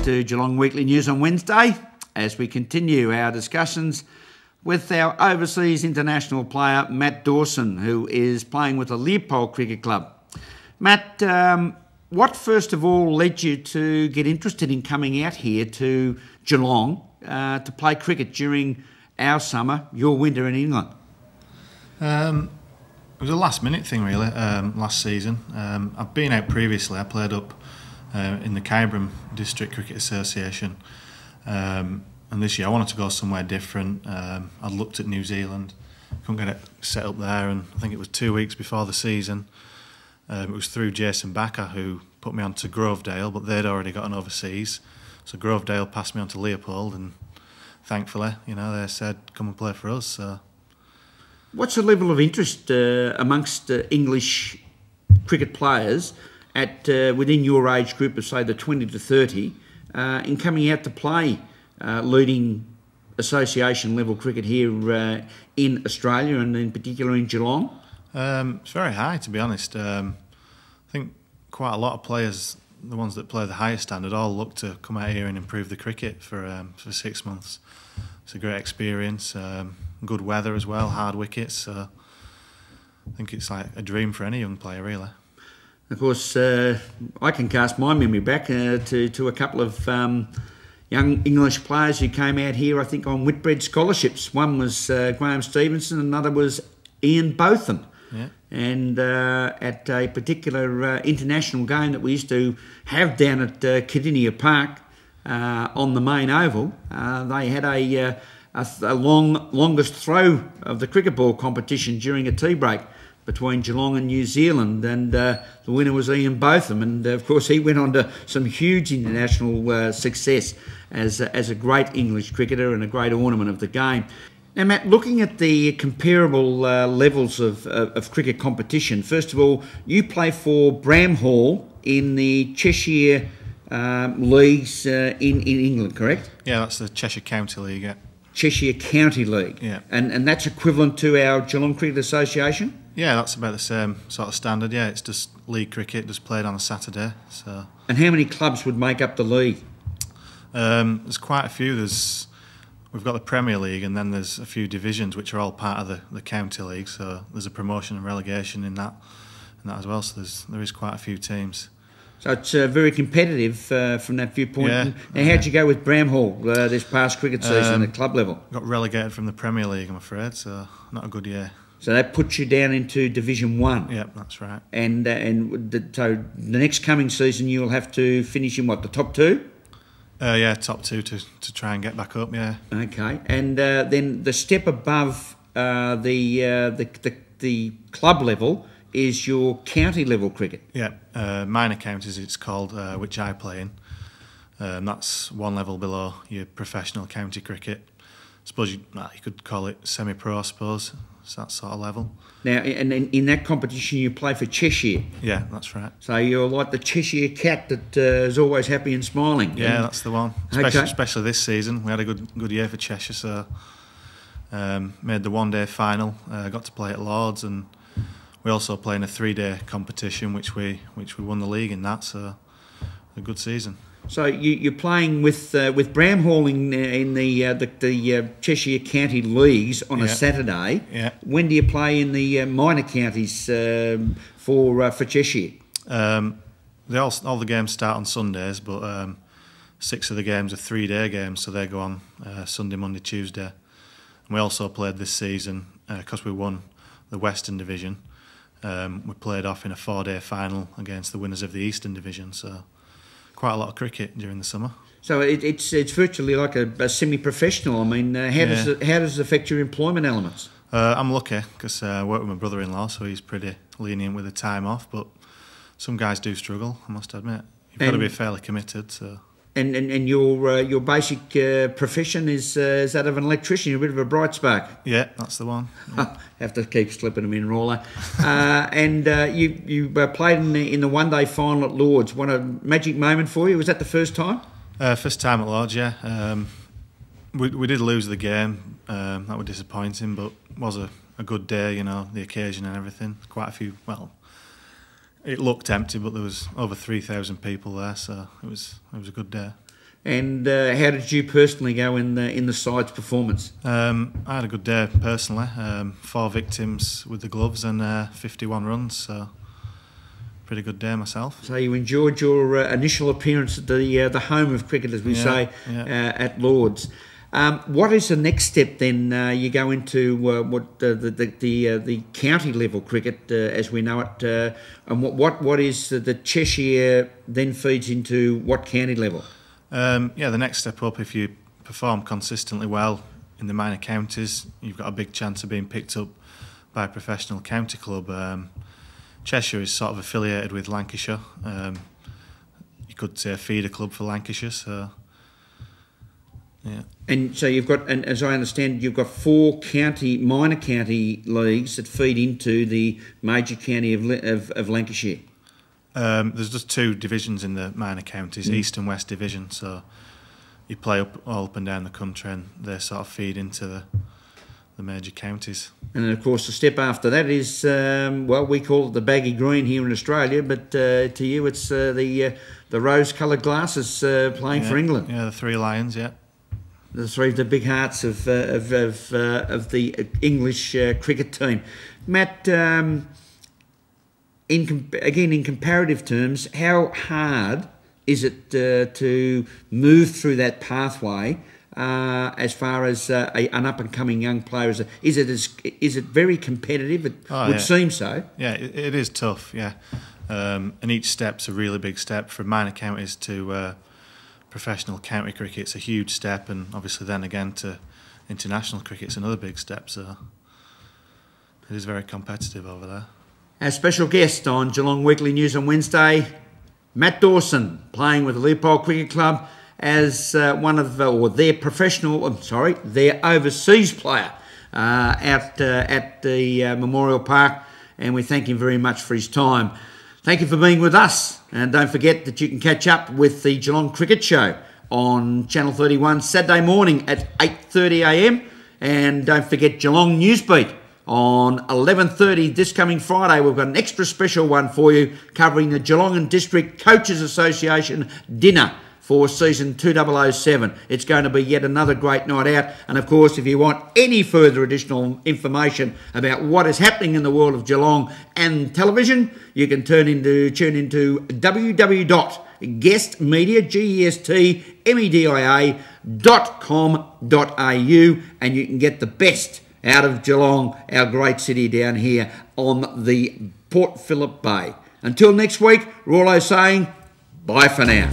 to Geelong Weekly News on Wednesday as we continue our discussions with our overseas international player Matt Dawson, who is playing with the Leopold Cricket Club. Matt, what first of all led you to get interested in coming out here to Geelong to play cricket during our summer, your winter in England? It was a last minute thing really, last season. I've been out previously. I played up in the Kyabram District Cricket Association, and this year I wanted to go somewhere different. I'd looked at New Zealand, couldn't get it set up there, and I think it was 2 weeks before the season. It was through Jason Backer who put me on to Grovedale, but they'd already got an overseas, so Grovedale passed me on to Leopold, and thankfully, you know, they said come and play for us. So. What's the level of interest amongst English cricket players at within your age group of say the 20 to 30 in coming out to play leading association level cricket here in Australia and in particular in Geelong? It's very high, to be honest. I think quite a lot of players, the ones that play the highest standard, all look to come out here and improve the cricket for 6 months. It's a great experience, good weather as well, hard wickets. So I think it's like a dream for any young player, really. Of course, I can cast my memory back to a couple of young English players who came out here, I think, on Whitbread scholarships. One was Graham Stevenson, another was Ian Botham. Yeah. And at a particular international game that we used to have down at Cardinia Park on the main oval, they had a longest throw of the cricket ball competition during a tea break between Geelong and New Zealand, and the winner was Ian Botham, and of course he went on to some huge international success as a great English cricketer and a great ornament of the game. Now, Matt, looking at the comparable levels of cricket competition, first of all, you play for Bramhall in the Cheshire leagues in England, correct? Yeah, that's the Cheshire County League, yeah. Cheshire County League. Yeah. And that's equivalent to our Geelong Cricket Association? Yeah, that's about the same sort of standard, yeah. It's just league cricket, just played on a Saturday. So. And how many clubs would make up the league? There's quite a few. We've got the Premier League, and then there's a few divisions which are all part of the County League, so there's a promotion and relegation in that as well, so there is quite a few teams. So it's very competitive from that viewpoint. Yeah. Now, how'd you go with Bramhall this past cricket season at club level? Got relegated from the Premier League, I'm afraid, so not a good year. So that puts you down into Division 1. Yeah, that's right. And so the next coming season you'll have to finish in what, the top 2? Yeah, top 2 to try and get back up. Yeah. Okay, and then the step above the club level is your county level cricket. Yeah, minor counties it's called, which I play in. That's one level below your professional county cricket. I suppose you could call it semi-pro, I suppose. It's that sort of level. Now, and in that competition you play for Cheshire. Yeah, that's right. So you're like the Cheshire cat that is always happy and smiling. Yeah, that's the one. Especially this season. We had a good year for Cheshire, so made the one-day final, got to play at Lords, and we also play in a 3-day competition, which we won the league in that, so a good season. So you're playing with Bramhall in the Cheshire County Leagues on a Saturday. Yeah. When do you play in the minor counties for Cheshire? All the games start on Sundays, but 6 of the games are 3-day games, so they go on Sunday, Monday, Tuesday. And we also played this season because we won the Western Division. We played off in a 4-day final against the winners of the Eastern Division, so quite a lot of cricket during the summer. So it's virtually like a semi-professional. I mean, how does it affect your employment elements? I'm lucky because I work with my brother-in-law, so he's pretty lenient with the time off, but some guys do struggle, I must admit. You've got to be fairly committed. So. And your basic profession is that of an electrician. You're a bit of a bright spark. Yeah, that's the one. Yeah. Have to keep slipping them in, roller. And you played in the one-day final at Lords. What a magic moment for you. Was that the first time? First time at Lords, yeah. We did lose the game. That was disappointing, but it was a good day, you know, the occasion and everything. Quite a few, well, it looked empty, but there was over 3,000 people there, so it was a good day. And how did you personally go in the side's performance? I had a good day personally. 4 victims with the gloves and 51 runs, so pretty good day myself. So you enjoyed your initial appearance at the home of cricket, as we say, at Lords. What is the next step then? You go into what the county level cricket as we know it, and what is the Cheshire then feeds into what county level? The next step up, if you perform consistently well in the minor counties, you've got a big chance of being picked up by a professional county club. Cheshire is sort of affiliated with Lancashire. You could say a feeder club for Lancashire, so yeah. And so you've got, and as I understand, you've got 4 minor county leagues that feed into the major county of Lancashire. There's just 2 divisions in the minor counties, East and West Division, so you play all up and down the country and they sort of feed into the major counties. And then of course the step after that is, we call it the baggy green here in Australia, but to you it's the rose-coloured glasses playing for England. Yeah, the 3 Lions, yeah. The big hearts of the English cricket team. Matt, in comparative terms, how hard is it to move through that pathway as far as an up-and-coming young player? Is it very competitive? It would seem so. Yeah, it is tough, yeah. And each step's a really big step. From minor counties to professional county cricket, it's a huge step, and obviously then again to international cricket, it's another big step, so it is very competitive over there. Our special guest on Geelong Weekly News on Wednesday, Matt Dawson, playing with the Leopold Cricket Club as one of their overseas player at the Memorial Park, and we thank him very much for his time. Thank you for being with us, and don't forget that you can catch up with the Geelong Cricket Show on Channel 31 Saturday morning at 8:30 a.m, and don't forget Geelong Newsbeat on 11:30 this coming Friday. We've got an extra special one for you covering the Geelong and District Coaches Association dinner for season 2007. It's going to be yet another great night out. And of course, if you want any further additional information about what is happening in the world of Geelong and television, you can tune into www.guestmedia.com.au, and you can get the best out of Geelong, our great city down here on the Port Phillip Bay. Until next week, we're all saying bye for now.